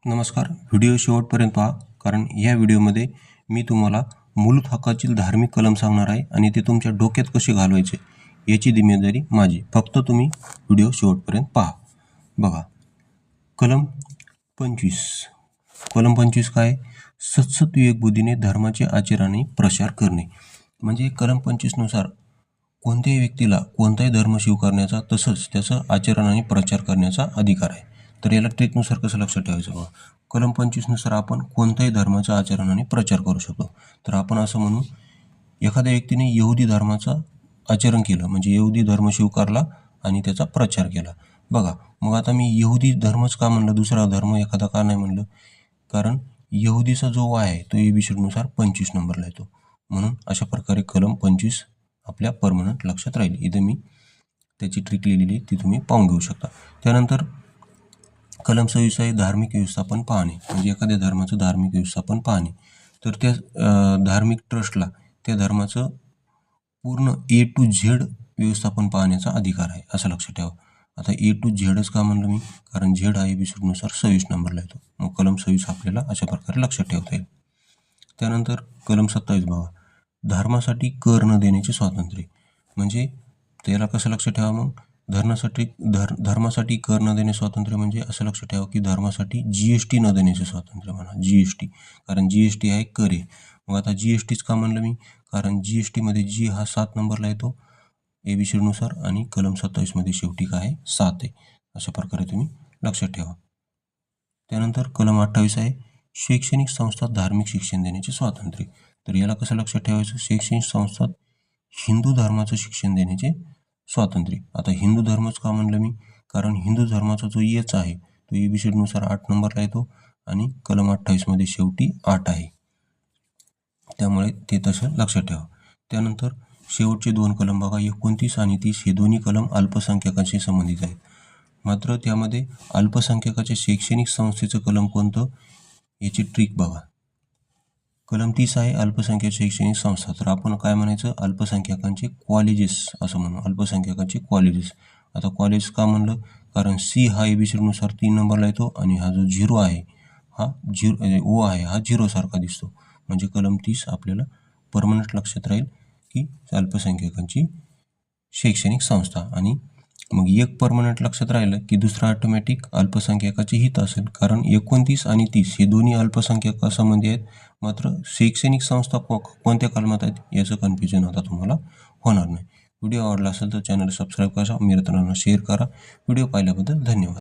नमस्कार. व्हिडिओ शेवटपर्यंत पहा, कारण या व्हिडिओमध्ये मी तुम्हाला मूलत हक्कातील धार्मिक कलम सांगणार आहे आणि ते तुमच्या डोक्यात कसे घालवायचे याची जिम्मेदारी माझी. फक्त तुम्ही व्हिडिओ शेवटपर्यंत पहा. बघा, कलम 25. कलम 25 काय? सत्सत विवेकबुद्धीने धर्माचे आचरणाने प्रचार करणे. म्हणजे कलम 25 नुसार कोणत्याही व्यक्तीला कोणताही धर्म स्वीकारण्याचा तसंच त्याचा आचरणाने प्रचार करण्याचा अधिकार आहे. तर याला ट्रिकनुसार कसं लक्षात ठेवायचं बघा. कलम 25 नुसार आपण कोणत्याही धर्माचा आचरणाने प्रचार करू शकतो. तर आपण असं म्हणू, एखाद्या व्यक्तीने यहुदी धर्माचा आचरण केलं म्हणजे यहुदी धर्म स्वीकारला आणि त्याचा प्रचार केला. बघा, मग आता मी यहुदी धर्मच का म्हणलं, दुसरा धर्म एखादा का नाही म्हणलं? कारण यहुदीचा जो वाय आहे तो एबीसीनुसार 25 नंबरला येतो. म्हणून अशा प्रकारे कलम 25 आपल्या परमनंट लक्षात राहील. इथं मी त्याची ट्रिक लिहिलेली ती तुम्ही पाहून घेऊ शकता. त्यानंतर कलम 26 आहे धार्मिक व्यवस्थापन पाहणे. म्हणजे एखाद्या धर्माचं धार्मिक व्यवस्थापन पाहणे. तर त्या धार्मिक ट्रस्टला त्या धर्माचं पूर्ण A to Z व्यवस्थापन पाहण्याचा अधिकार आहे, असं लक्षात ठेवा. आता A to Zच का म्हणलं मी? कारण Z हा एबीसीनुसार 26 नंबरला येतो. मग कलम 26 आपल्याला अशा प्रकारे लक्षात ठेवता येईल. त्यानंतर कलम 27 बघा, धर्मासाठी कर न देण्याचे स्वातंत्र्य. म्हणजे त्याला कसं लक्षात ठेवा मग? धर्मासाठी कर न देणे स्वातंत्र्य म्हणजे असं लक्षात ठेवा की धर्मासाठी GST न देण्याचे स्वातंत्र्य म्हणा. GST, कारण GST आहे कर आहे. मग आता GSTच का म्हणलं मी? कारण GST मध्ये G हा 7 नंबरला येतो एबीसीनुसार आणि कलम 27 मध्ये शेवटी काय आहे? 7 आहे. अशा प्रकारे तुम्ही लक्षात ठेवा. त्यानंतर कलम 28 आहे शैक्षणिक संस्थात धार्मिक शिक्षण देण्याचे स्वातंत्र्य. तर याला कसं लक्षात ठेवायचं? शैक्षणिक संस्थात हिंदू धर्माचं शिक्षण देण्याचे स्वातंत्र्य. आता हिंदू धर्मच का म्हणलं मी? कारण हिंदू धर्माचा जो एच आहे तो एबीसीनुसार 8 नंबरला येतो आणि कलम 28 मध्ये शेवटी 8 आहे. त्यामुळे ते तसं लक्षात ठेवा. त्यानंतर शेवटचे 2 कलम बघा, 29 आणि 30 हे दोन्ही कलम अल्पसंख्याकांशी संबंधित आहेत. मात्र त्यामध्ये अल्पसंख्याकाच्या शैक्षणिक संस्थेचं कलम कोणतं याची ट्रिक बघा. कलम 30 आहे अल्पसंख्याक शैक्षणिक संस्था. तर आपण काय म्हणायचं? अल्पसंख्याकांचे कॉलेजेस असं म्हणू. अल्पसंख्याकांचे कॉलेजेस. आता कॉलेज का म्हणलं? कारण C हा एबीसीनुसार 3 नंबरला येतो आणि हा जो 0 आहे हा O आहे हा 0 सारखा दिसतो. म्हणजे कलम 30 आपल्याला परमनंट लक्षात राहील की अल्पसंख्याकांची शैक्षणिक संस्था. आणि मग एक परमनंट लक्षात राहिलं की दुसरा ऑटोमॅटिक अल्पसंख्याकाचे हित असेल. कारण 29 आणि 30 हे दोन्ही अल्पसंख्याकासंबंधी आहेत. मात्र शैक्षणिक संस्था कोणत्या कलमात आहेत याचं कन्फ्युजन आता तुम्हाला होणार नाही. व्हिडिओ आवडला असेल तर चॅनल सबस्क्राईब करा, मित्रांना शेअर करा. व्हिडिओ पाहिल्याबद्दल धन्यवाद.